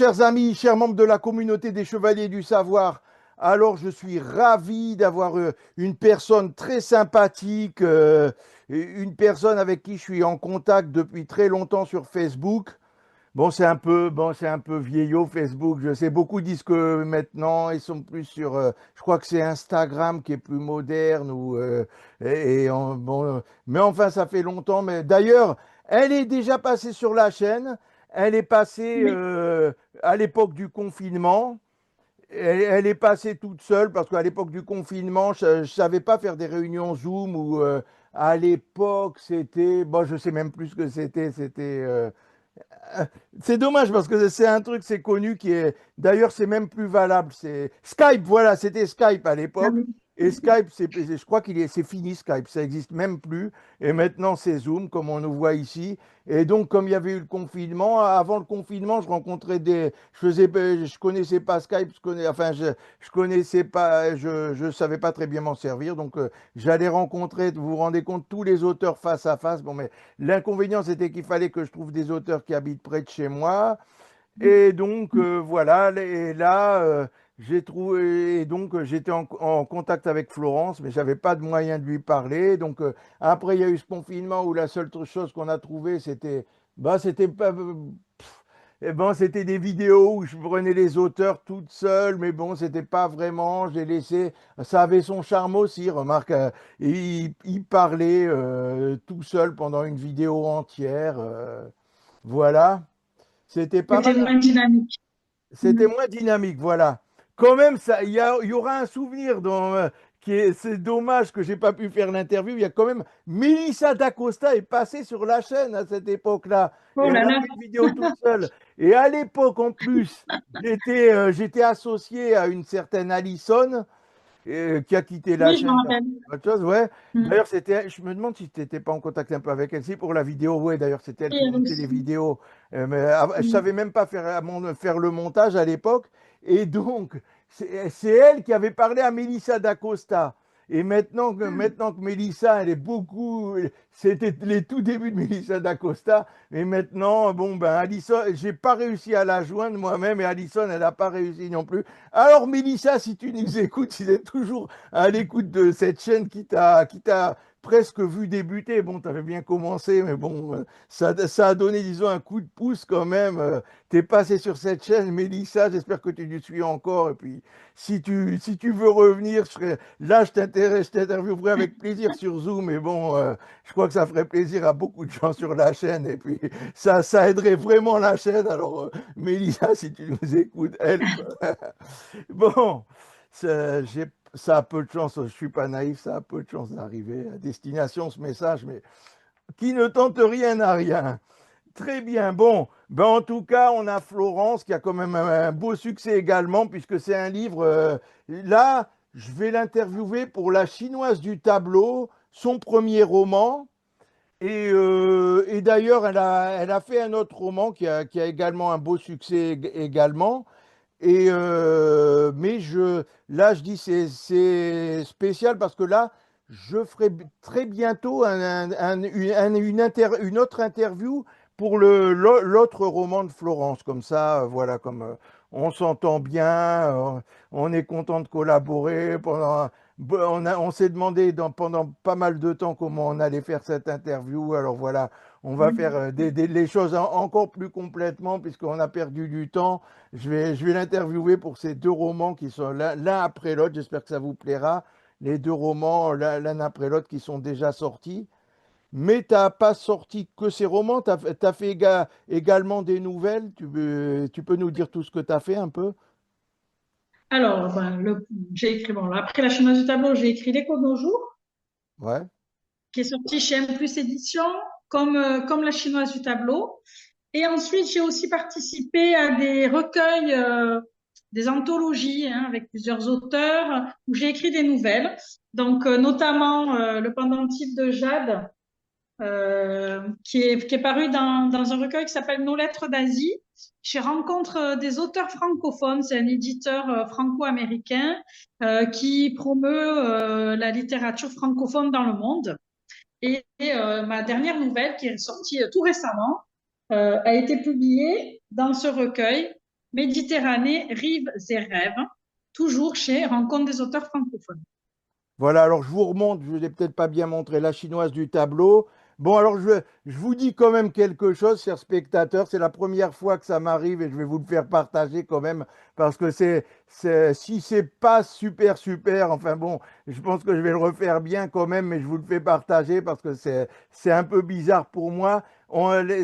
chers amis, chers membres de la communauté des Chevaliers du Savoir, alors je suis ravi d'avoir une personne très sympathique, une personne avec qui je suis en contact depuis très longtemps sur Facebook. Bon, c'est un peu vieillot Facebook. Je sais, beaucoup disent que maintenant ils sont plus sur, je crois que c'est Instagram qui est plus moderne mais enfin ça fait longtemps. Mais d'ailleurs, elle est déjà passée sur la chaîne. Elle est passée Oui, à l'époque du confinement. Elle est passée toute seule parce qu'à l'époque du confinement, je ne savais pas faire des réunions Zoom ou à l'époque c'était, bon, je sais même plus ce que c'était. C'est dommage parce que c'est un truc, c'est connu qui est. D'ailleurs, c'est même plus valable. C'est Skype, voilà, c'était Skype à ah l'époque. oui. Et Skype, je crois c'est fini Skype, ça existe même plus. Et maintenant, c'est Zoom, comme on nous voit ici. Et donc, comme il y avait eu le confinement, avant le confinement, je rencontrais je connaissais pas Skype, je connaissais pas, je savais pas très bien m'en servir. Donc, j'allais rencontrer, vous vous rendez compte, tous les auteurs face à face. Bon, mais l'inconvénient, c'était qu'il fallait que je trouve des auteurs qui habitent près de chez moi. Et donc, voilà, et là, j'ai trouvé, et donc, j'étais en contact avec Florence, mais j'avais pas de moyen de lui parler. Donc, après, il y a eu ce confinement où la seule chose qu'on a trouvée, c'était pas, c'était des vidéos où je prenais les auteurs toutes seules, mais bon, c'était pas vraiment. J'ai laissé, ça avait son charme aussi, remarque. Il parlait tout seul pendant une vidéo entière. Voilà. C'était pas C'était mal. moins dynamique. C'était Mhm. moins dynamique, voilà. Quand même, il y aura un souvenir c'est dommage que j'ai pas pu faire l'interview. Il y a quand même Melissa d'Acosta est passée sur la chaîne à cette époque-là et Oh elle là a là, fait une vidéo toute seule. Et à l'époque, en plus, j'étais associé à une certaine Alison qui a quitté la oui, je me chaîne parce rappelle. que autre chose, ouais. Mhm. D'ailleurs, je me demande si tu n'étais pas en contact un peu avec elle, si pour la vidéo, ouais, d'ailleurs, c'était elle Et qui elle montait les aussi. vidéos. Je Mhm. savais même pas faire le montage à l'époque. Et donc, c'est elle qui avait parlé à Melissa d'Acosta. Et maintenant que Melissa, elle est beaucoup. C'était les tout débuts de Melissa d'Acosta. Et maintenant, bon, ben, Alison, j'ai pas réussi à la joindre moi-même. Et Alison, elle n'a pas réussi non plus. Alors, Mélissa, si tu nous écoutes, si tu es toujours à l'écoute de cette chaîne qui t'a presque vu débuter, bon, tu avais bien commencé, mais bon, ça a donné, disons, un coup de pouce quand même. Tu es passé sur cette chaîne, Mélissa, j'espère que tu nous suis encore. Et puis, si tu veux revenir, là, je t'interviewerai avec plaisir sur Zoom. Mais bon, je crois que ça ferait plaisir à beaucoup de gens sur la chaîne. Et puis, ça aiderait vraiment la chaîne. Alors, Mélissa, si tu nous écoutes, help. Bon, ça a peu de chance, je suis pas naïf, ça a peu de chance d'arriver à destination ce message, mais qui ne tente rien n'a rien. Très bien, bon, ben en tout cas, on a Florence qui a quand même un beau succès également, puisque c'est un livre. Là, je vais l'interviewer pour La Chinoise du tableau, son premier roman. Et d'ailleurs, elle a fait un autre roman qui a également un beau succès également. Là, je dis c'est spécial parce que là, je ferai très bientôt une autre interview pour l'autre roman de Florence. Comme ça, voilà, on s'entend bien, on est content de collaborer. On s'est demandé pendant pas mal de temps comment on allait faire cette interview. Alors voilà, on va faire Mhm. les choses encore plus complètement puisqu'on a perdu du temps. Je vais l'interviewer pour ces deux romans qui sont l'un après l'autre. J'espère que ça vous plaira. Les deux romans, l'un après l'autre, qui sont déjà sortis. Mais tu n'as pas sorti que ces romans. Tu as fait également des nouvelles. Tu peux nous dire tout ce que tu as fait un peu? Alors, ben, j'ai écrit, bon, après La Chinoise du tableau, j'ai écrit L'écho de nos jours, Ouais. qui est sorti chez M Plus Édition, comme La Chinoise du tableau. Et ensuite, j'ai aussi participé à des recueils, des anthologies, hein, avec plusieurs auteurs, où j'ai écrit des nouvelles. Donc, notamment Le pendentif de Jade, qui est paru dans un recueil qui s'appelle Nos lettres d'Asie. Je rencontre des auteurs francophones, c'est un éditeur franco-américain qui promeut la littérature francophone dans le monde. Et ma dernière nouvelle, qui est sortie tout récemment, a été publiée dans ce recueil. Méditerranée, rives et rêves, toujours chez Rencontre des auteurs francophones. Voilà, alors je vous remonte, je ne l'ai peut-être pas bien montré, la chinoise du tableau. Bon, alors je vous dis quand même quelque chose, chers spectateurs, c'est la première fois que ça m'arrive et je vais vous le faire partager quand même, parce que si c'est pas super, super, enfin bon, je pense que je vais le refaire bien quand même, mais je vous le fais partager parce que c'est un peu bizarre pour moi.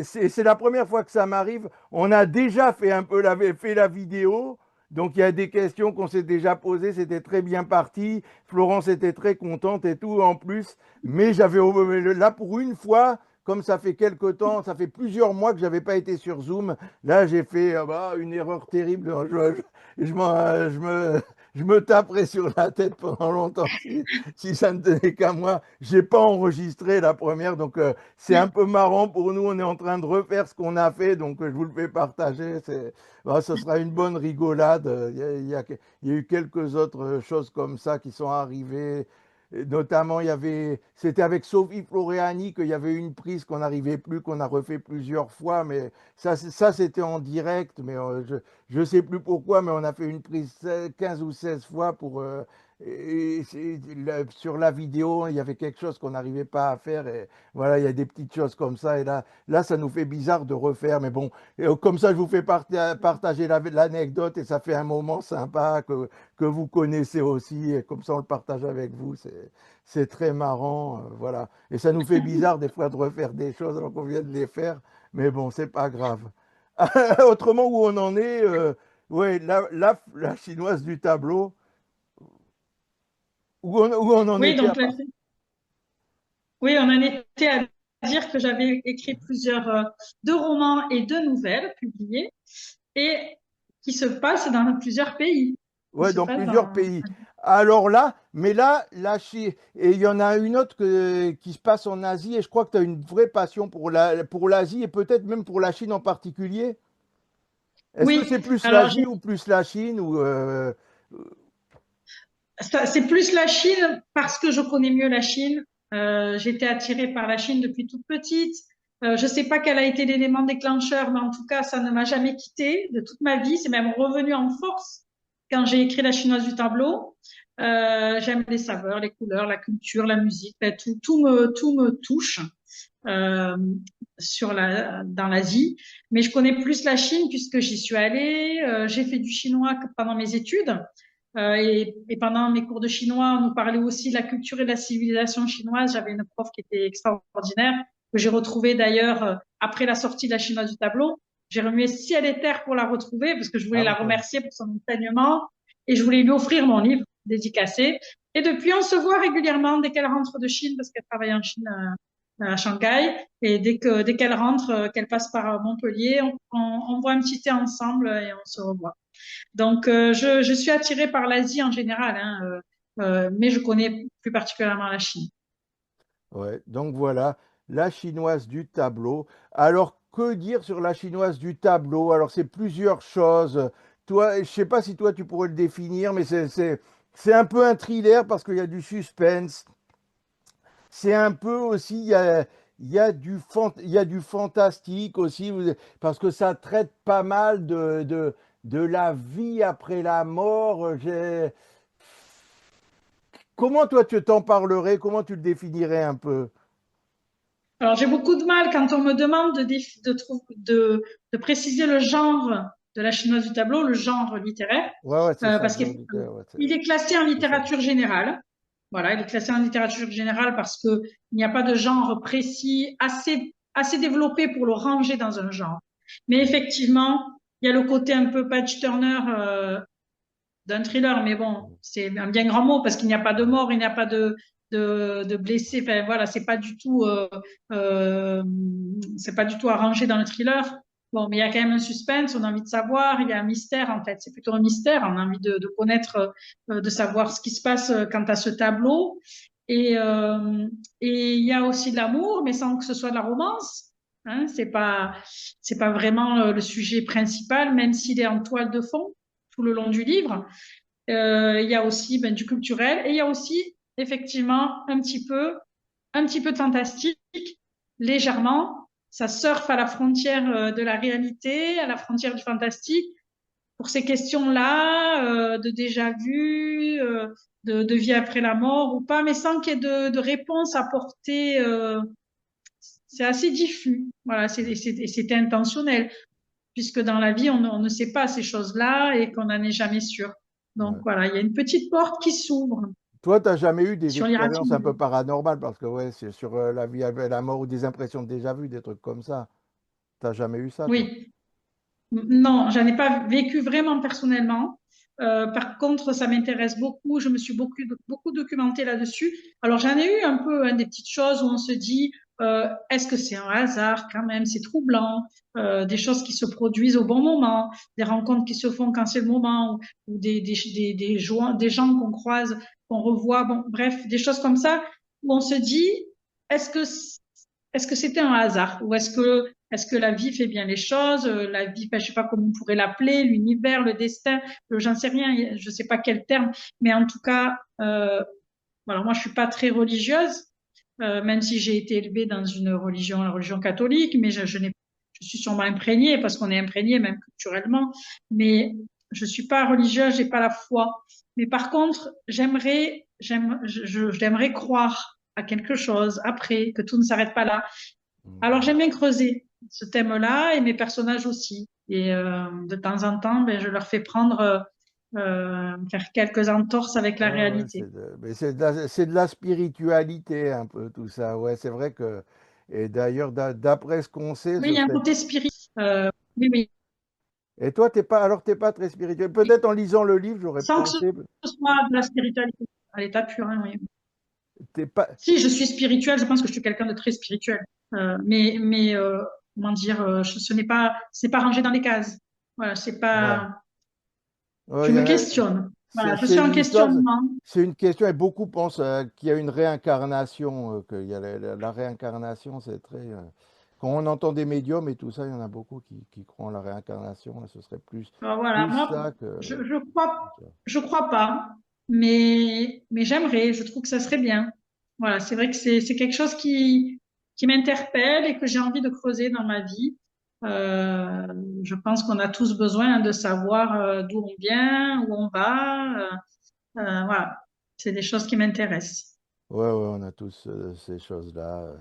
C'est la première fois que ça m'arrive. On a déjà fait un peu fait la vidéo. Donc il y a des questions qu'on s'est déjà posées, c'était très bien parti. Florence était très contente et tout en plus. Mais là pour une fois, comme ça fait quelque temps, ça fait plusieurs mois que j'avais pas été sur Zoom, là j'ai fait une erreur terrible. Je me taperai sur la tête pendant longtemps si ça ne tenait qu'à moi. J'ai pas enregistré la première, donc c'est un Oui. peu marrant pour nous. On est en train de refaire ce qu'on a fait, donc je vous le fais partager. Ce sera une bonne rigolade. Il y a eu quelques autres choses comme ça qui sont arrivées. Et notamment, c'était avec Sophie Floreani qu'il y avait une prise qu'on n'arrivait plus, qu'on a refait plusieurs fois, mais ça c'était en direct, mais je ne sais plus pourquoi, mais on a fait une prise 15 ou 16 fois sur la vidéo, il y avait quelque chose qu'on n'arrivait pas à faire, et voilà, il y a des petites choses comme ça, et là, ça nous fait bizarre de refaire, mais bon, et comme ça, je vous fais partager l'anecdote, et ça fait un moment sympa que vous connaissez aussi, et comme ça on le partage avec vous, c'est très marrant, voilà. Et ça nous fait bizarre des fois de refaire des choses alors qu'on vient de les faire, mais bon, c'est pas grave. Autrement, où on en est, ouais, la chinoise du tableau, où on en Oui, était donc oui, on en était à dire que j'avais écrit deux romans et deux nouvelles publiées et qui se passent dans plusieurs pays, qui ouais, se dans passent plusieurs dans. pays. Alors là, mais là, et il y en a une autre qui se passe en Asie, et je crois que tu as une vraie passion pour l'Asie et peut-être même pour la Chine en particulier. Est-ce que c'est Oui, plus alors l'Asie ou plus la Chine ou c'est plus la Chine parce que je connais mieux la Chine. J'étais attirée par la Chine depuis toute petite. Je sais pas quel a été l'élément déclencheur, mais en tout cas, ça ne m'a jamais quittée de toute ma vie. C'est même revenu en force quand j'ai écrit La Chinoise du tableau. J'aime les saveurs, les couleurs, la culture, la musique, ben, tout me touche euh, dans l'Asie. Mais je connais plus la Chine puisque j'y suis allée. J'ai fait du chinois pendant mes études. Et pendant mes cours de chinois, on nous parlait aussi de la culture et de la civilisation chinoise. J'avais une prof qui était extraordinaire, que j'ai retrouvée d'ailleurs après la sortie de la chinoise du tableau. J'ai remué ciel et terre pour la retrouver parce que je voulais ah la ouais. remercier pour son enseignement et je voulais lui offrir mon livre dédicacé. Et depuis, on se voit régulièrement dès qu'elle rentre de Chine parce qu'elle travaille en Chine à Shanghai. Et dès qu'elle rentre, qu'elle passe par Montpellier, on boit un petit thé ensemble et on se revoit. Donc, je suis attirée par l'Asie en général, hein, mais je connais plus particulièrement la Chine. Ouais, donc voilà, la chinoise du tableau. Alors, que dire sur la chinoise du tableau? Alors, c'est plusieurs choses. Toi, je sais pas si toi tu pourrais le définir, mais c'est un peu un thriller parce qu'il y a du suspense. C'est un peu aussi, il y a du fantastique aussi, parce que ça traite pas mal de la vie après la mort. Comment toi tu t'en parlerais? Comment tu le définirais un peu? Alors, j'ai beaucoup de mal quand on me demande de préciser le genre de la chinoise du tableau, le genre littéraire, Ouais, ouais, c'est ça, parce le genre qu'il littéraire, ouais, est classé en c'est ça. littérature générale. Voilà, il est classé en littérature générale parce que il n'y a pas de genre précis assez développé pour le ranger dans un genre. Mais effectivement, il y a le côté un peu page-turner d'un thriller, mais bon, c'est un bien grand mot parce qu'il n'y a pas de mort, il n'y a pas de blessés. Enfin voilà, euh, c'est pas du tout arrangé dans le thriller. Bon, mais il y a quand même un suspense, on a envie de savoir, il y a un mystère en fait, c'est plutôt un mystère, on a envie de connaître, de savoir ce qui se passe quant à ce tableau. Et, euh, et il y a aussi de l'amour, mais sans que ce soit de la romance. Hein, c'est pas vraiment le sujet principal, même s'il est en toile de fond tout le long du livre. Il y a aussi du culturel et il y a aussi effectivement un petit peu de fantastique, légèrement. Ça surfe à la frontière de la réalité, à la frontière du fantastique, pour ces questions-là, de déjà vu, de vie après la mort ou pas, mais sans qu'il y ait de réponse apportée. C'est assez diffus. Voilà, c'était intentionnel, puisque dans la vie, on ne sait pas ces choses-là et qu'on n'en est jamais sûr. Donc Ouais. voilà, il y a une petite porte qui s'ouvre Toi, tu n'as jamais eu des sur expériences un peu l'irrationnel. paranormales, parce que ouais, c'est sur la vie avec la mort ou des impressions de déjà vu, des trucs comme ça. T'as jamais eu ça, toi? Oui. Non, j'en ai pas vécu vraiment personnellement. Par contre, ça m'intéresse beaucoup. Je me suis beaucoup documentée là-dessus. Alors, j'en ai eu un peu des petites choses où on se dit, est-ce que c'est un hasard quand même? C'est troublant. Des choses qui se produisent au bon moment, des rencontres qui se font quand c'est le moment, ou des gens qu'on croise, qu'on revoit. Bon, bref, des choses comme ça où on se dit, est-ce que est-ce que c'était un hasard ou est-ce que la vie fait bien les choses, la vie, enfin, je sais pas comment on pourrait l'appeler, l'univers, le destin, j'en sais rien, je sais pas quel terme, mais en tout cas, voilà, moi je suis pas très religieuse, même si j'ai été élevée dans une religion, la religion catholique, mais je suis sûrement imprégnée parce qu'on est imprégné même culturellement, mais je suis pas religieuse, j'ai pas la foi. Mais par contre, j'aimerais croire à quelque chose après, que tout ne s'arrête pas là. Alors, Mhm. j'aime bien creuser ce thème-là et mes personnages aussi. Et de temps en temps, ben, je leur fais faire quelques entorses avec la Ouais, ouais, réalité. mais c'est de la spiritualité un peu tout ça. Ouais, c'est vrai que, et d'ailleurs, d'après ce qu'on sait, Oui, ce il y a un serait. côté spirituel. Oui, oui. Et toi, t'es pas très spirituel. Peut-être en lisant le livre, j'aurais Sans que ce pensé. soit de la spiritualité à l'état pur, hein, oui. T'es pas. Si je suis spirituelle, je pense que je suis quelqu'un de très spirituel. Mais comment dire, ce n'est pas rangé dans les cases. Voilà, c'est Ouais. pas. Ouais, Je me questionne. Voilà, je suis c'est en une histoire, questionnement. c'est une question, et beaucoup pensent qu'il y a une réincarnation, qu'il y a la réincarnation, c'est très. Quand on entend des médiums et tout ça, il y en a beaucoup qui croient en la réincarnation, et ce serait Voilà, plus moi, ça que. je crois pas, mais j'aimerais, je trouve que ça serait bien. Voilà, c'est vrai que c'est quelque chose qui m'interpelle et que j'ai envie de creuser dans ma vie. Euh, je pense qu'on a tous besoin de savoir d'où on vient, où on va. Voilà, c'est des choses qui m'intéressent. Ouais, ouais, on a tous ces choses-là.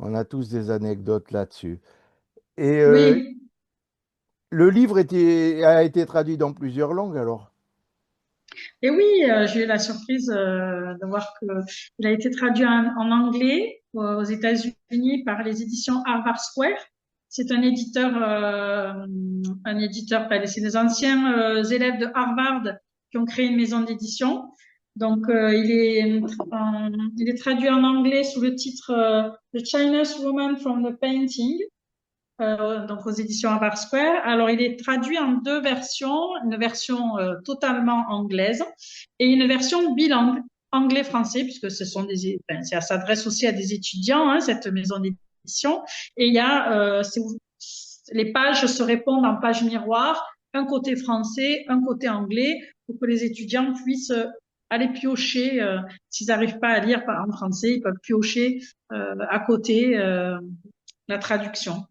On a tous des anecdotes là-dessus. Et Oui, le livre a été traduit dans plusieurs langues alors. et oui, j'ai eu la surprise de voir que il a été traduit en anglais aux États-Unis par les éditions Harvard Square. C'est un éditeur, enfin, c'est des anciens élèves de Harvard qui ont créé une maison d'édition. Donc, il est traduit en anglais sous le titre The Chinese Woman from the Painting, donc aux éditions Harvard Square. Alors, il est traduit en deux versions, une version totalement anglaise et une version bilingue, anglais-français, puisque ça s'adresse aussi à des étudiants, hein, cette maison d'édition. Et il y a, les pages se répondent en pages miroirs, un côté français, un côté anglais, pour que les étudiants puissent aller piocher, s'ils n'arrivent pas à lire en français, ils peuvent piocher à côté la traduction.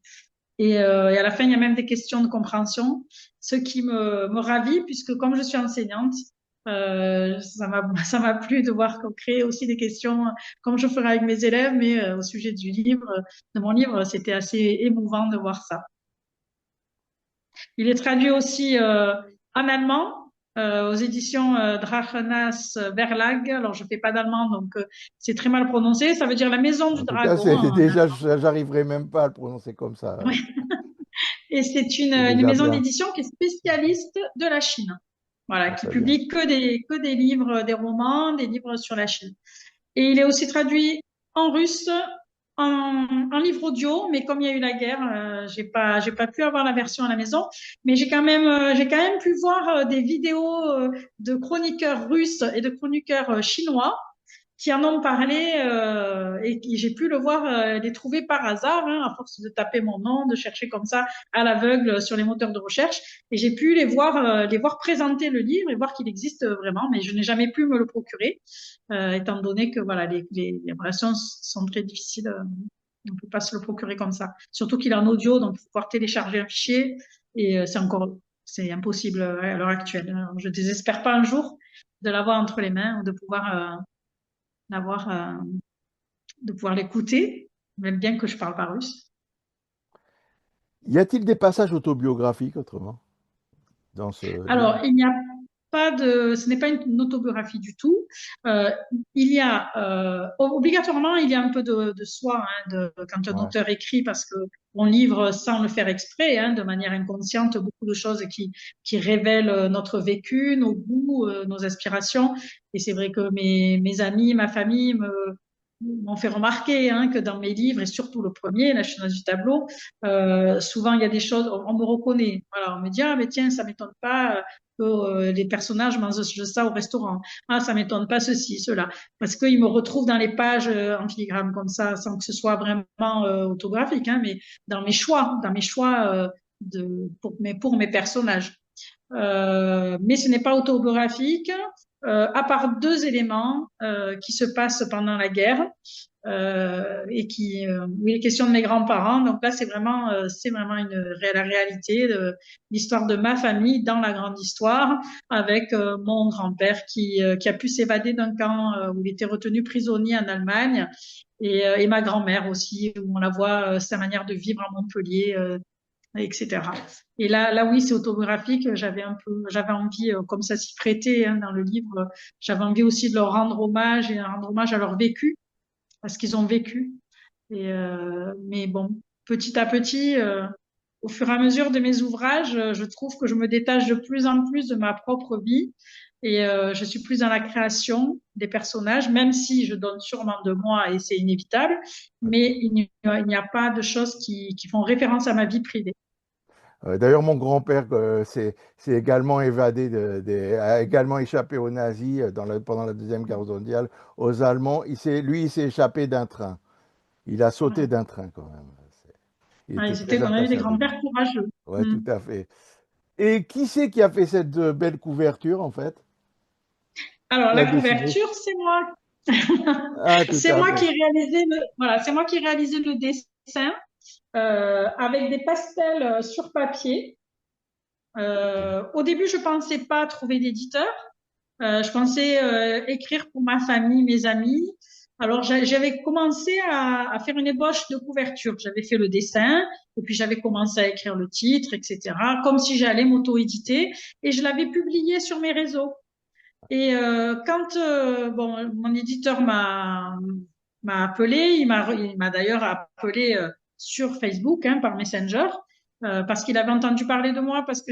Et à la fin, il y a même des questions de compréhension, ce qui me ravit, puisque comme je suis enseignante, ça m'a plu de voir qu'on crée aussi des questions, comme je ferai avec mes élèves, mais au sujet du livre, de mon livre, c'était assez émouvant de voir ça. Il est traduit aussi en allemand, aux éditions Drachenas Verlag. Alors, je fais pas d'allemand, donc c'est très mal prononcé. Ça veut dire la maison du En tout cas, dragon c'est en déjà, allemand. j'arriverai même pas à le prononcer comme ça. Ouais. Et c'est C'est une déjà maison bien. d'édition qui est spécialiste de la Chine. Voilà, C'est qui très bien. publie que des livres, des romans, des livres sur la Chine. Et il est aussi traduit en russe, en livre audio, mais comme il y a eu la guerre, j'ai pas pu avoir la version à la maison. Mais j'ai quand même pu voir des vidéos de chroniqueurs russes et de chroniqueurs chinois qui en ont parlé et j'ai pu le voir, les trouver par hasard, hein, à force de taper mon nom, de chercher comme ça à l'aveugle sur les moteurs de recherche. Et j'ai pu les voir présenter le livre et voir qu'il existe vraiment, mais je n'ai jamais pu me le procurer, étant donné que voilà, les relations sont très difficiles. On ne peut pas se le procurer comme ça. Surtout qu'il est en audio, donc il faut pouvoir télécharger un fichier et c'est impossible à l'heure actuelle. Alors, je désespère pas un jour de l'avoir entre les mains ou de pouvoir l'avoir, de pouvoir l'écouter, même bien que je parle pas russe. Y a-t-il des passages autobiographiques autrement dans ce livre? Alors, il n'y a pas de, ce n'est pas une autobiographie du tout. Euh, il y a obligatoirement, il y a un peu de soi quand un Ouais. auteur écrit, parce que on livre sans le faire exprès, de manière inconsciente, beaucoup de choses qui révèlent notre vécu, nos goûts, nos aspirations. Et c'est vrai que mes amis, ma famille m'ont fait remarquer que dans mes livres, et surtout le premier, La chinoise du tableau, souvent il y a des choses, on me reconnaît. Voilà, on me dit, ah, mais tiens, ça m'étonne pas que les personnages mangent ça au restaurant. Ah, ça m'étonne pas ceci, cela. Parce qu'ils me retrouvent dans les pages en filigrane comme ça, sans que ce soit vraiment autographique, mais dans mes choix pour mes personnages. Mais ce n'est pas autobiographique, à part deux éléments qui se passent pendant la guerre et où il est question de mes grands-parents. Donc là, c'est vraiment la réalité de l'histoire de ma famille dans la grande histoire, avec mon grand-père qui a pu s'évader d'un camp où il était retenu prisonnier en Allemagne. Et ma grand-mère aussi, où on la voit, sa manière de vivre à Montpellier, etc. Et là, oui, c'est autobiographique. J'avais envie, comme ça s'y prêtait dans le livre, j'avais envie aussi de leur rendre hommage et rendre hommage à leur vécu, à ce qu'ils ont vécu. Mais bon, petit à petit, au fur et à mesure de mes ouvrages, je trouve que je me détache de plus en plus de ma propre vie et je suis plus dans la création des personnages, même si je donne sûrement de moi et c'est inévitable, mais il n'y a pas de choses qui font référence à ma vie privée. D'ailleurs, mon grand-père s'est également évadé, a également échappé aux nazis pendant la Deuxième Guerre mondiale, aux Allemands. Lui, il s'est échappé d'un train. Il a sauté Ouais. d'un train quand même. Il était très On a eu attaché des à lui. grands-pères courageux. Ouais, Mm. tout à fait. Et qui c'est qui a fait cette belle couverture, en fait? Alors, Qui a la dessiné? couverture, c'est moi. Ah, tout C'est à moi fait. qui ai réalisé c'est moi qui ai réalisé le dessin avec des pastels sur papier. Au début, je pensais pas trouver d'éditeur. Je pensais écrire pour ma famille, mes amis. Alors, j'avais commencé à faire une ébauche de couverture. J'avais fait le dessin et puis j'avais commencé à écrire le titre, etc., comme si j'allais m'auto-éditer. Et je l'avais publié sur mes réseaux. Et quand bon, mon éditeur m'a appelé, il m'a d'ailleurs appelé sur Facebook par Messenger parce qu'il avait entendu parler de moi parce que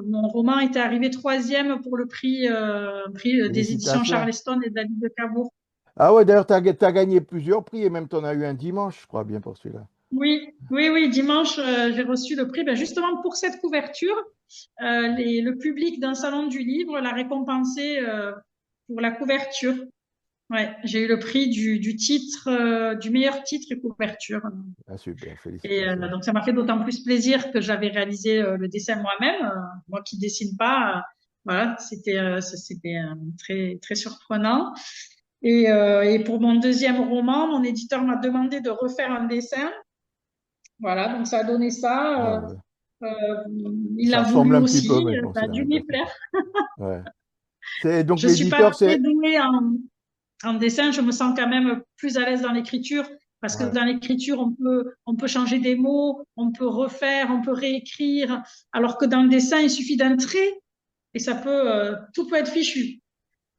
mon roman était arrivé troisième pour le prix des éditions Félicitations. Charleston et David de Cabourg. Ah ouais, d'ailleurs, tu as gagné plusieurs prix et même tu en as eu un dimanche, je crois bien, pour celui-là. Oui, dimanche j'ai reçu le prix, ben, justement pour cette couverture. Le public d'un salon du livre l'a récompensé pour la couverture. Ouais, j'ai eu le prix du titre, du meilleur titre et couverture. Ah, super, Et félicitations. donc ça m'a fait d'autant plus plaisir que j'avais réalisé le dessin moi-même, moi qui dessine pas. Voilà, c'était très très surprenant. Et pour mon deuxième roman, mon éditeur m'a demandé de refaire un dessin. Voilà, donc ça a donné Ah ça. ouais. Il Ça l'a ressemble voulu un petit peu, aussi. mais bon, Ça c'est a la dû même lui personne. plaire. Ouais. Donc Je suis pas l'éditeur, très c'est. douée en dessin, je me sens quand même plus à l'aise dans l'écriture parce que Ouais. dans l'écriture, on peut changer des mots, on peut refaire, on peut réécrire, alors que dans le dessin, il suffit d'un trait et tout peut être fichu.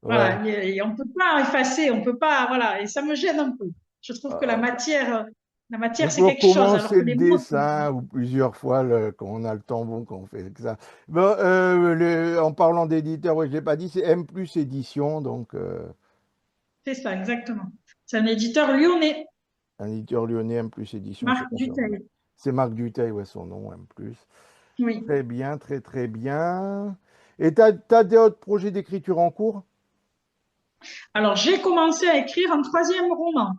Ouais. Voilà, et on peut pas effacer, on peut pas, voilà, et ça me gêne un peu. Je trouve que Euh, la Il matière, c'est faut quelque chose, alors commencer que le les mots, dessin ou plusieurs fois quand on a le temps bon, quand on fait ça. Bon, en parlant d'éditeur, ouais, je l'ai pas dit, c'est M plus édition, donc c'est ça, exactement. C'est un éditeur lyonnais, un éditeur lyonnais, M plus édition, c'est Marc pas ça. Dutheil. C'est Marc Dutheil, ouais, son nom, M plus. Oui. Très bien, très très bien. Et t'as d'autres projets d'écriture en cours? Alors, j'ai commencé à écrire un troisième roman.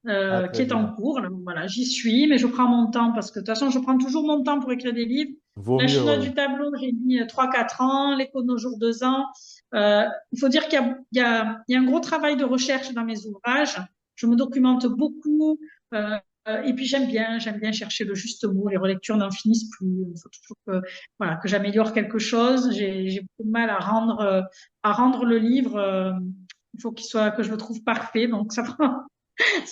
Ah, Qui très est en bien. cours. Là, voilà, j'y suis, mais je prends mon temps parce que de toute façon, je prends toujours mon temps pour écrire des livres. Vaut La mieux, chinoise ouais. du tableau, j'ai mis 3-4 ans, l'écho de nos jours 2 ans. Il faut dire qu'il y a un gros travail de recherche dans mes ouvrages. Je me documente beaucoup. et puis j'aime bien chercher le juste mot. Les relectures n'en finissent plus. Il faut toujours voilà, que j'améliore quelque chose. J'ai beaucoup de mal à rendre le livre. Il faut qu'il soit, que je le trouve parfait. Donc ça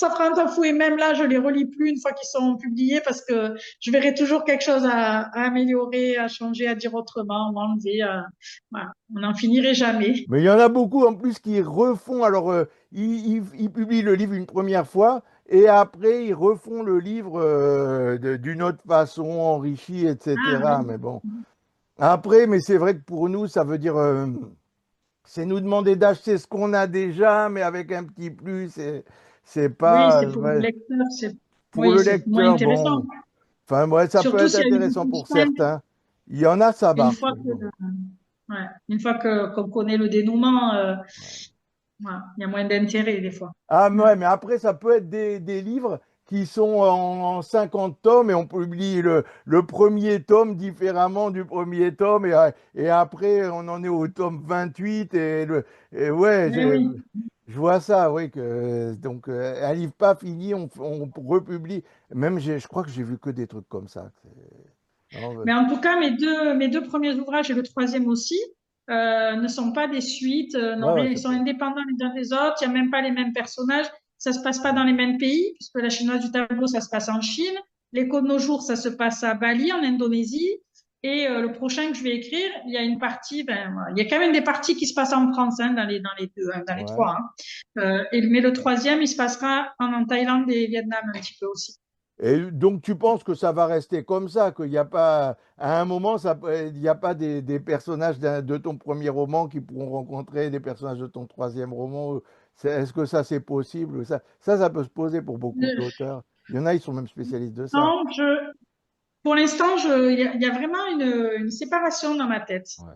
prend un temps fou. Et même là, je les relis plus une fois qu'ils sont publiés parce que je verrai toujours quelque chose à améliorer, à changer, à dire autrement, à enlever. Voilà. On n'en finirait jamais. Mais il y en a beaucoup en plus qui refont, alors ils publient le livre une première fois et après ils refont le livre d'une autre façon, enrichi, Ah etc. oui. Mais bon, après, mais c'est vrai que pour nous, ça veut dire, c'est nous demander d'acheter ce qu'on a déjà, mais avec un petit plus, c'est Oui, pas, c'est pour le ouais, lecteur, pour oui, le c'est moins lecteur, intéressant. bon, enfin, ouais, ça peut Surtout être s'il y a eu intéressant beaucoup de pour soins. certains. Il y en a, ça Une marche. fois que, ouais, une fois que qu'on connaît le dénouement, voilà, il y a moins d'intérêt des fois. Ah Mm. ouais, mais après, ça peut être des livres qui sont en 50 tomes et on publie le premier tome différemment du premier tome et après on en est au tome 28 et ouais, Eh oui. je vois ça, oui, que donc un livre pas fini, on republie. Même je crois que j'ai vu que des trucs comme ça. Non, Mais en tout cas, mes deux premiers ouvrages et le troisième aussi ne sont pas des suites, ouais, non ouais, rien, ils c'est sont pas. indépendants les uns des autres. Il n'y a même pas les mêmes personnages. Ça se passe pas dans les mêmes pays, puisque la chinoise du tableau, ça se passe en Chine. L'écho de nos jours, ça se passe à Bali, en Indonésie. Et le prochain que je vais écrire, il y a une partie, ben, voilà, il y a quand même des parties qui se passent en France, hein, dans les deux, hein, dans les Ouais. trois. Hein. Mais le troisième, il se passera en Thaïlande et Vietnam un petit peu aussi. Et donc, tu penses que ça va rester comme ça, qu'il n'y a pas, à un moment, il n'y a pas des personnages de ton premier roman qui pourront rencontrer des personnages de ton troisième roman? Est-ce que ça, c'est possible? Ça peut se poser pour beaucoup Le- d'auteurs. Il y en a, ils sont même spécialistes de ça. Non, pour l'instant, il y a vraiment une séparation dans ma tête. Ouais.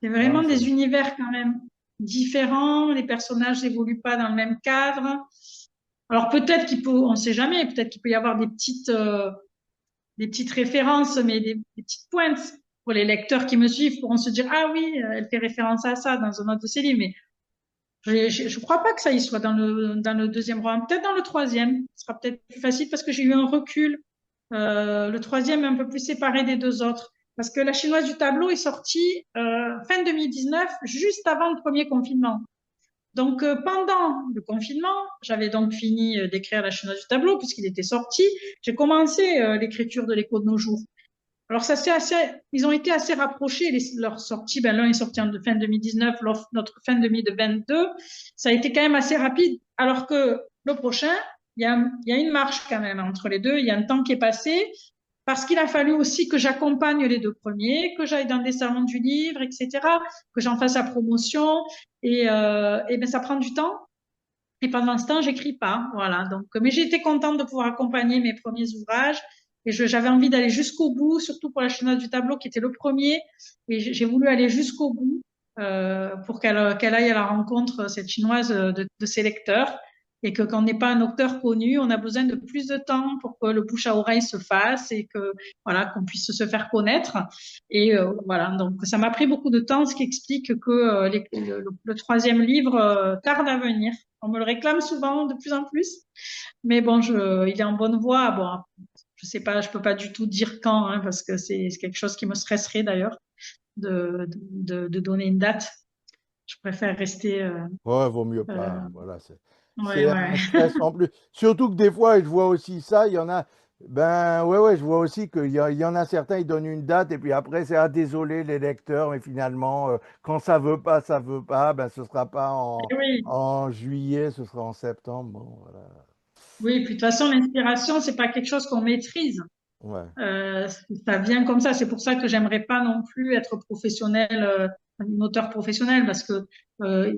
C'est Non, vraiment des univers quand même différents. Les personnages n'évoluent pas dans le même cadre. Alors peut-être on ne sait jamais, peut-être qu'il peut y avoir des petites références, mais des petites pointes pour les lecteurs qui me suivent pourront se dire, ah oui, elle fait référence à ça dans un autre de ses livres. Mais je crois pas que ça y soit dans le deuxième roman. Peut-être dans le troisième. Ce sera peut-être plus facile parce que j'ai eu un recul. Le troisième est un peu plus séparé des deux autres. Parce que La Chinoise du tableau est sortie fin 2019, juste avant le premier confinement. Donc pendant le confinement, j'avais donc fini d'écrire La Chinoise du tableau puisqu'il était sorti. J'ai commencé l'écriture de l'Écho de nos jours. Alors ça c'est assez, ils ont été assez rapprochés leurs sorties. Ben l'un est sorti en fin 2019, notre fin 2022. Ça a été quand même assez rapide. Alors que le prochain, il y a une marche quand même entre les deux. Il y a un temps qui est passé parce qu'il a fallu aussi que j'accompagne les deux premiers, que j'aille dans des salons du livre, etc., que j'en fasse la promotion. Et ben ça prend du temps. Et pendant ce temps, j'écris pas. Voilà. Donc, mais j'étais contente de pouvoir accompagner mes premiers ouvrages. Et j'avais envie d'aller jusqu'au bout, surtout pour La Chinoise du tableau, qui était le premier. Et j'ai voulu aller jusqu'au bout pour qu'elle aille à la rencontre, cette Chinoise, de ses lecteurs. Et que quand on n'est pas un auteur connu, on a besoin de plus de temps pour que le bouche à oreille se fasse et que voilà qu'on puisse se faire connaître. Et voilà, donc ça m'a pris beaucoup de temps, ce qui explique que le troisième livre tarde à venir. On me le réclame souvent de plus en plus, mais bon, il est en bonne voie. Bon, je sais pas, je peux pas du tout dire quand, hein, parce que c'est quelque chose qui me stresserait d'ailleurs de donner une date. Je préfère rester. Ouais, vaut mieux Euh, pas. Voilà, ouais, c'est ouais. un stress en plus. Surtout que des fois, et je vois aussi ça, il y en a, ben ouais, ouais, je vois aussi qu'il y en a certains, ils donnent une date et puis après, c'est ah, désolé les lecteurs, mais finalement, quand ça veut pas, ben ce sera pas Oui, en juillet, ce sera en septembre. Bon, voilà. oui. Puis de toute façon, l'inspiration, c'est pas quelque chose qu'on maîtrise. Ouais, Euh, Ça vient comme ça. C'est pour ça que j'aimerais pas non plus être professionnel, un auteur professionnel, parce que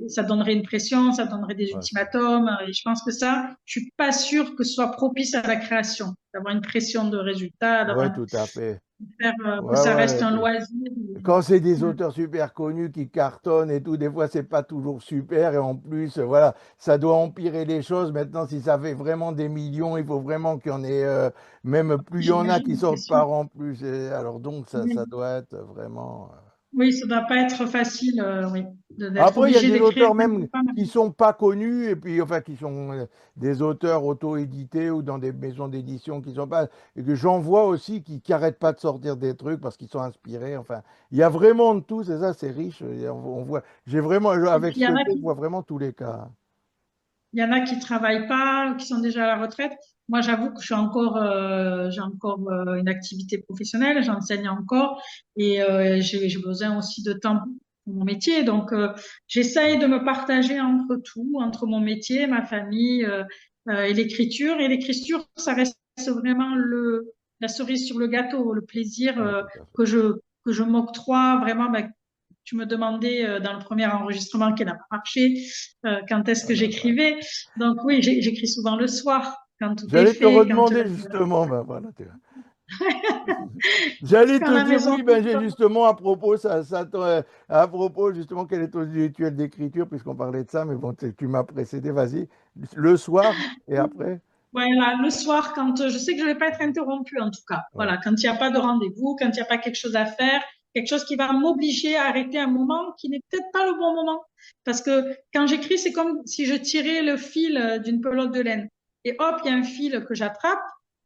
ça donnerait une pression, ça donnerait des ouais, ultimatums. Et je pense que ça, je suis pas sûre que ce soit propice à la création, d'avoir une pression de résultat, ouais, d'avoir tout à fait. que Ouais, ça reste ouais. un loisir. Quand c'est des Mm. auteurs super connus qui cartonnent et tout, des fois c'est pas toujours super et en plus, voilà, ça doit empirer les choses. Maintenant, si ça fait vraiment des millions, il faut vraiment qu'il y en ait, même plus il y en a qui J'imagine, c'est sortent sûr. par an plus. Alors donc, ça Oui. doit être vraiment. Oui, ça ne doit pas être facile, oui, d'être Après, il y a obligé des d'écrire auteurs même même pour femmes. qui sont pas connus, et puis enfin qui sont des auteurs auto-édités ou dans des maisons d'édition qui sont pas, et que j'en vois aussi qui arrêtent pas de sortir des trucs parce qu'ils sont inspirés. Enfin, il y a vraiment de tout, c'est ça, c'est riche. Et on voit, j'ai vraiment, Et avec puis, ce que je fais, je vois vraiment tous les cas. il y en a qui travaillent pas, qui sont déjà à la retraite. Moi, j'avoue que j'ai encore une activité professionnelle, j'enseigne encore et j'ai besoin aussi de temps pour mon métier. Donc, j'essaye de me partager entre tout, entre mon métier, ma famille et l'écriture. Et l'écriture, ça reste vraiment la cerise sur le gâteau, le plaisir Ouais, tout à fait. que je m'octroie vraiment. Ben, tu me demandais dans le premier enregistrement qui n'a pas marché, quand est-ce Oh que la vache. j'écrivais. Donc oui, j'écris souvent le soir, quand tout est J'allais te fait, quand redemander justement, ben voilà, parce j'allais qu'à te la dire maison, oui, ben j'ai justement à propos à propos justement quel est ton rituel d'écriture puisqu'on parlait de ça, mais bon, tu m'as précédé, vas-y. Le soir et après? voilà, le soir, quand je sais que je vais pas être interrompue, en tout cas. Ouais. Voilà, quand il n'y a pas de rendez-vous, quand il n'y a pas quelque chose à faire, quelque chose qui va m'obliger à arrêter un moment qui n'est peut-être pas le bon moment. Parce que quand j'écris, c'est comme si je tirais le fil d'une pelote de laine. Et hop, il y a un fil que j'attrape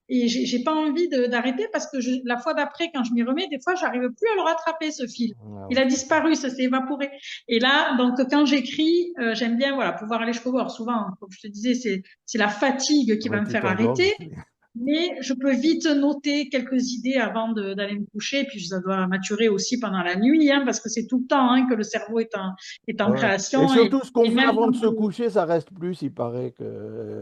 et j'ai pas envie d'arrêter parce que la fois d'après, quand je m'y remets, des fois, j'arrive plus à le rattraper, ce fil. Ah Il ouais, a je comprends. disparu, ça s'est évaporé. Et là, donc, quand j'écris, j'aime bien, voilà, pouvoir aller jusqu'au bord. Souvent, comme je te disais, c'est la fatigue qui Ouais, va me tu faire t'endors, je arrêter, sais. mais je peux vite noter quelques idées avant d'aller me coucher. Puis ça doit maturer aussi pendant la nuit, hein, parce que c'est tout le temps hein, que le cerveau est en Ouais. Et création. surtout, ce qu'on Et fait même avant quand de se coucher, ça reste plus, il paraît,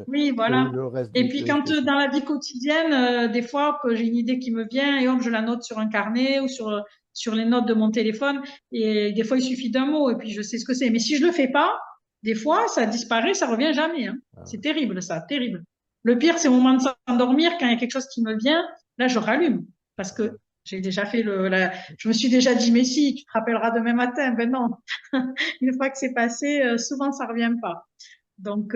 oui, que voilà. le reste Et du puis truc. quand dans la vie quotidienne, des fois, que j'ai une idée qui me vient et hop, je la note sur un carnet ou sur les notes de mon téléphone. Et des fois, il suffit d'un mot et puis je sais ce que c'est. Mais si je le fais pas, des fois, ça disparaît, ça revient jamais. Hein. C'est terrible, ça, terrible. Le pire, c'est au moment de s'endormir, quand il y a quelque chose qui me vient, là, je rallume parce que j'ai déjà fait je me suis déjà dit, mais si, tu te rappelleras demain matin. Ben non. Une fois que c'est passé, souvent, ça revient pas. Donc,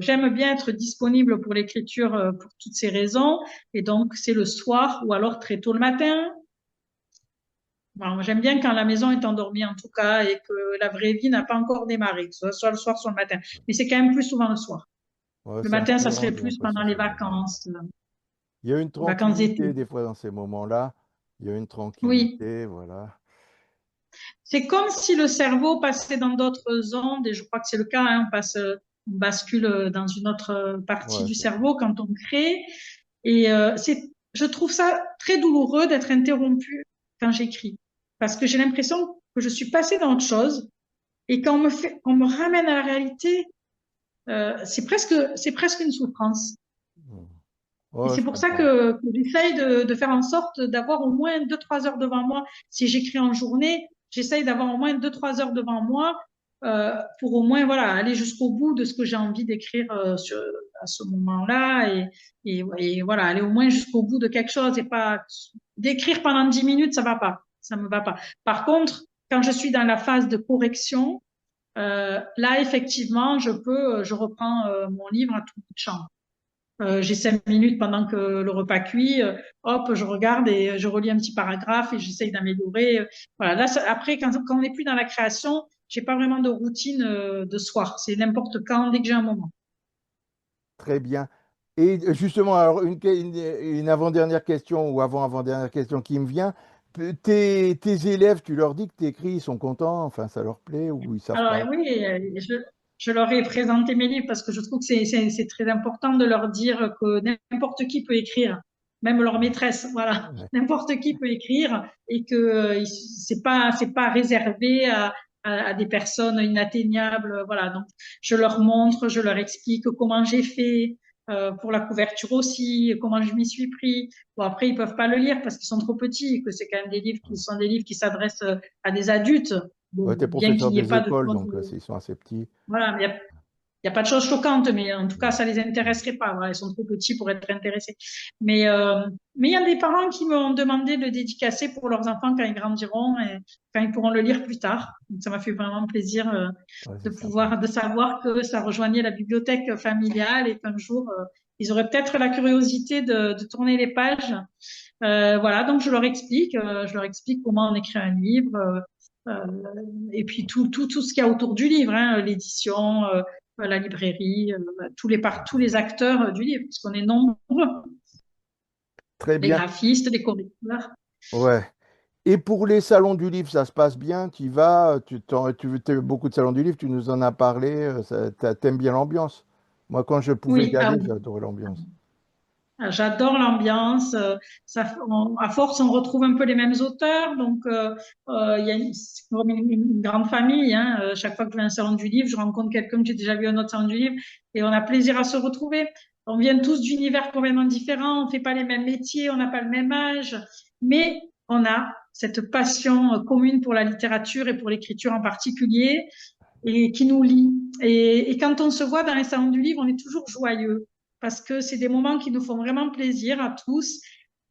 j'aime bien être disponible pour l'écriture pour toutes ces raisons. Et donc, c'est le soir ou alors très tôt le matin. Bon, j'aime bien quand la maison est endormie, en tout cas, et que la vraie vie n'a pas encore démarré, que ce soit le soir, soit le matin. Mais c'est quand même plus souvent le soir. Ouais, Le c'est matin, ça inspirant, serait j'ai plus l'impression, pendant ces moments-là. Il y a une les vacances d'été. tranquillité des fois dans ces moments-là. Il y a une Oui. tranquillité, voilà. C'est comme si le cerveau passait dans d'autres ondes, et je crois que c'est le cas, hein, on bascule dans une autre partie Ouais, du c'est ça. cerveau quand on crée. Et je trouve ça très douloureux d'être interrompue quand j'écris, parce que j'ai l'impression que je suis passée dans autre chose, et quand on me ramène à la réalité, c'est presque une souffrance. Mm. Et Ouais, c'est je pour ça comprends. que j'essaye de faire en sorte d'avoir au moins 2, 3 heures devant moi. Si j'écris en journée, j'essaye d'avoir au moins 2, 3 heures devant moi pour au moins voilà aller jusqu'au bout de ce que j'ai envie d'écrire à ce moment-là et voilà aller au moins jusqu'au bout de quelque chose et pas d'écrire pendant 10 minutes, ça va pas, ça me va pas. Par contre, quand je suis dans la phase de correction, là effectivement, je reprends mon livre à tout bout de champ. J'ai 5 minutes pendant que le repas cuit. Hop, je regarde et je relis un petit paragraphe et j'essaye d'améliorer. Voilà. Là, après, quand on n'est plus dans la création, j'ai pas vraiment de routine de soir. C'est n'importe quand, dès que j'ai un moment. Très bien. Et justement, alors une avant-dernière question ou avant-avant-dernière question qui me vient. Tes élèves, tu leur dis que tu écris, ils sont contents, enfin ça leur plaît ou ils savent Alors pas? oui, je leur ai présenté mes livres parce que je trouve que c'est très important de leur dire que n'importe qui peut écrire, même leur maîtresse, voilà, Ouais. n'importe qui peut écrire et que c'est pas réservé à des personnes inatteignables, voilà. Donc je leur montre, je leur explique comment j'ai fait pour la couverture aussi, comment je m'y suis pris. Bon après ils peuvent pas le lire parce qu'ils sont trop petits et que c'est quand même des livres qui sont des livres qui s'adressent à des adultes. Ouais, Bon, t'es bien professeur qu'il n'y ait des pas de écoles, choses, donc s'ils sont assez petits. voilà, mais il y a pas de choses choquantes, mais en tout cas, Ouais. ça les intéresserait pas. Voilà, ils sont trop petits pour être intéressés. Mais il y a des parents qui m'ont demandé de le dédicacer pour leurs enfants quand ils grandiront et quand ils pourront le lire plus tard. Donc, ça m'a fait vraiment plaisir Ouais, de c'est sympa. pouvoir, de savoir que ça rejoignait la bibliothèque familiale et qu'un jour, ils auraient peut-être la curiosité de tourner les pages. Voilà, donc je leur explique comment on écrit un livre, et puis tout ce qu'il y a autour du livre, hein, l'édition, la librairie, tous les acteurs du livre, parce qu'on est nombreux, Très les bien. graphistes, les correcteurs. Ouais. Et pour les salons du livre, ça se passe bien? Tu y vas, tu as beaucoup de salons du livre, tu nous en as parlé, t'aimes bien l'ambiance. Moi, quand je pouvais y Oui, ah aller, oui. j'adorais l'ambiance. Ah, j'adore l'ambiance. À force, on retrouve un peu les mêmes auteurs. Donc, il y a c'est comme une grande famille. Hein. Chaque fois que je vais à un salon du livre, je rencontre quelqu'un que j'ai déjà vu à un autre salon du livre et on a plaisir à se retrouver. On vient tous d'univers complètement différents. On fait pas les mêmes métiers, on n'a pas le même âge, mais on a cette passion commune pour la littérature et pour l'écriture en particulier et qui nous lie. Et quand on se voit dans les salons du livre, on est toujours joyeux parce que c'est des moments qui nous font vraiment plaisir à tous.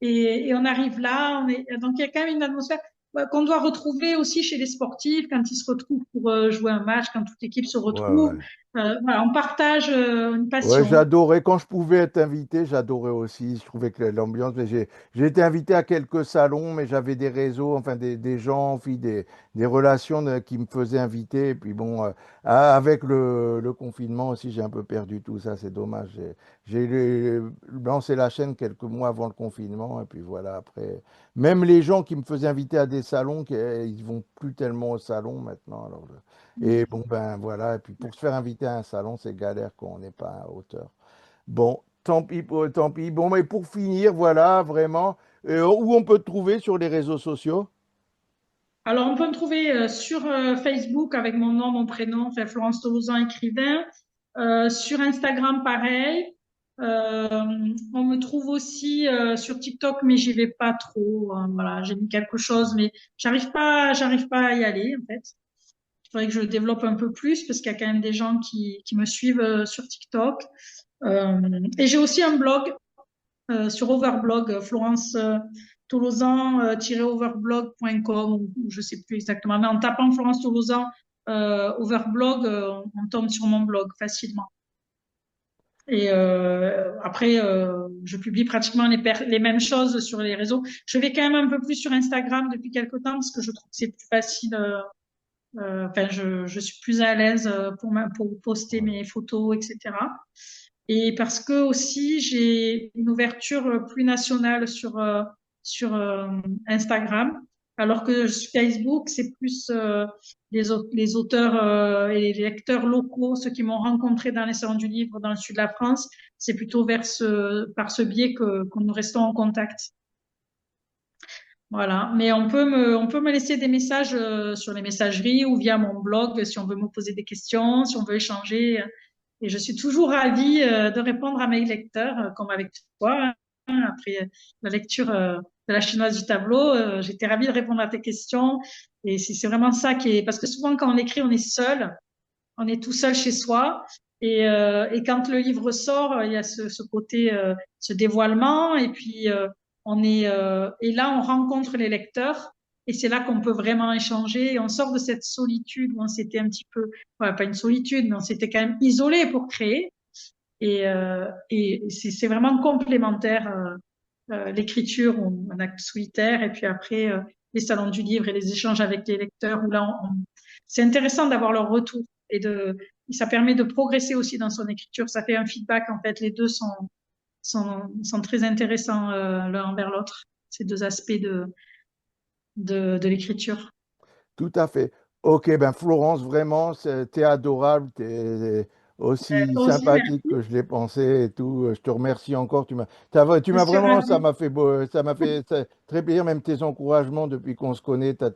Et on arrive là, donc il y a quand même une atmosphère qu'on doit retrouver aussi chez les sportifs quand ils se retrouvent pour jouer un match, quand toute l'équipe se Ouais, retrouve. ouais. Voilà, on partage une Ouais, passion. j'adorais. Quand je pouvais être invité, j'adorais aussi. Je trouvais que l'ambiance. Mais j'ai été invité à quelques salons, mais j'avais des réseaux, enfin des gens, puis des relations qui me faisaient inviter. Et puis bon, avec le confinement aussi, j'ai un peu perdu tout ça. C'est dommage. Lancé la chaîne quelques mois avant le confinement. Et puis voilà, après. Même les gens qui me faisaient inviter à des salons, ils vont plus tellement au salon maintenant. Et bon, ben voilà, et puis pour se faire inviter à un salon, c'est galère quand on n'est pas à hauteur. Bon, tant pis, tant pis. Bon, mais pour finir, voilà, vraiment, où on peut te trouver sur les réseaux sociaux? Alors, on peut me trouver sur Facebook avec mon nom, mon prénom, enfin Florence Tolosan, écrivain. Sur Instagram, pareil. On me trouve aussi sur TikTok, mais j'y vais pas trop. Hein, voilà, j'ai mis quelque chose, mais j'arrive pas à y aller en fait. Il faudrait que je le développe un peu plus parce qu'il y a quand même des gens qui me suivent sur TikTok. Et j'ai aussi un blog sur Overblog, Florence Tolosan-overblog.com, ou je sais plus exactement, mais en tapant Florence Tolosan Overblog, on tombe sur mon blog facilement. Et après, je publie pratiquement les mêmes choses sur les réseaux. Je vais quand même un peu plus sur Instagram depuis quelque temps parce que je trouve que c'est plus facile. Enfin, je suis plus à l'aise pour poster mes photos, etc. Et parce que aussi j'ai une ouverture plus nationale sur Instagram, alors que sur Facebook, c'est plus les auteurs et les lecteurs locaux, ceux qui m'ont rencontré dans les salons du livre dans le sud de la France, c'est plutôt par ce biais que nous restons en contact. Voilà. Mais on peut me laisser des messages sur les messageries ou via mon blog si on veut me poser des questions, si on veut échanger. Et je suis toujours ravie de répondre à mes lecteurs, comme avec toi. Hein. Après la lecture de la chinoise du tableau, j'étais ravie de répondre à tes questions. Et c'est vraiment ça qui est, parce que souvent quand on écrit, on est seul, on est tout seul chez soi. Et quand le livre sort, il y a ce côté, ce dévoilement. Et puis et là, on rencontre les lecteurs. Et c'est là qu'on peut vraiment échanger. Et on sort de cette solitude où on s'était un petit peu, ouais, pas une solitude, mais on s'était quand même isolé pour créer. Et c'est vraiment complémentaire, l'écriture ou un acte solitaire. Et puis après, les salons du livre et les échanges avec les lecteurs, où là, c'est intéressant d'avoir leur retour et ça permet de progresser aussi dans son écriture. Ça fait un feedback, en fait. Les deux sont très intéressants l'un envers l'autre, ces deux aspects de l'écriture. Tout à fait. Ok, ben Florence, vraiment, t'es adorable, t'es aussi Toi aussi, sympathique merci. que je l'ai pensé et tout. Je te remercie encore. Tu Je m'as suis vraiment, ravie. ça m'a fait très plaisir, même tes encouragements depuis qu'on se connaît. T'as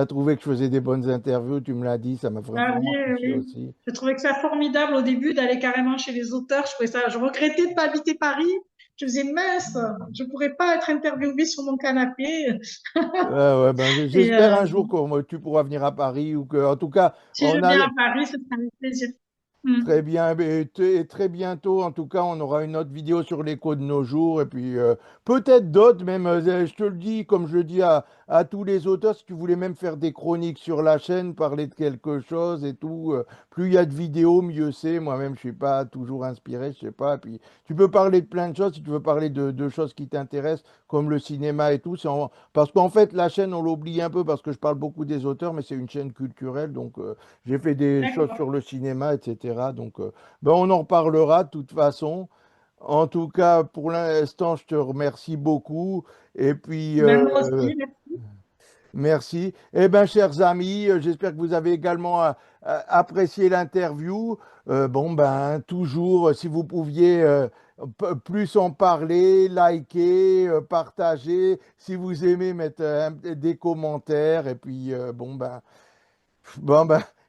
trouvé que je faisais des bonnes interviews. Tu me l'as dit, ça m'a Ah oui, vraiment touché oui. aussi. Je trouvais que ça formidable au début d'aller carrément chez les auteurs. Je regrettais de pas habiter Paris. Je me disais, mince, je pourrais pas être interviewée sur mon canapé. Ouais, ouais, ben, Et j'espère un jour que tu pourras venir à Paris ou que, en tout cas, si je on a, viens à Paris, ce sera avec plaisir. Mm. Très bien, et très bientôt, en tout cas, on aura une autre vidéo sur l'écho de nos jours, et puis peut-être d'autres, même, je te le dis, comme je le dis à tous les auteurs, si tu voulais même faire des chroniques sur la chaîne, parler de quelque chose et tout, plus il y a de vidéos, mieux c'est. Moi-même, je suis pas toujours inspiré, je sais pas. Et puis, tu peux parler de plein de choses, si tu veux parler de choses qui t'intéressent, comme le cinéma et tout. Parce qu'en fait, la chaîne, on l'oublie un peu, parce que je parle beaucoup des auteurs, mais c'est une chaîne culturelle, donc... j'ai fait des choses D'accord. sur le cinéma, etc. Donc, ben, on en reparlera de toute façon. En tout cas, pour l'instant, je te remercie beaucoup. Et puis, Ben, moi aussi, merci. merci. Eh bien, chers amis, j'espère que vous avez également apprécié l'interview. Bon, ben, toujours, si vous pouviez plus en parler, liker, partager. Si vous aimez, mettre des commentaires. Et puis, bon, ben,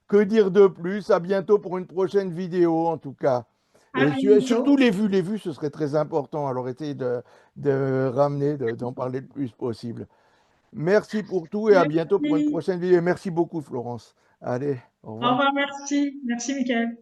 que dire de plus? À bientôt pour une prochaine vidéo, en tout cas. À Et surtout bientôt. les vues, ce serait très important. Alors, essayez de ramener, d'en parler le plus possible. Merci pour tout et à bientôt pour une Merci. prochaine vidéo. Merci beaucoup, Florence. Allez, au Au revoir. revoir, merci. Merci, Michael.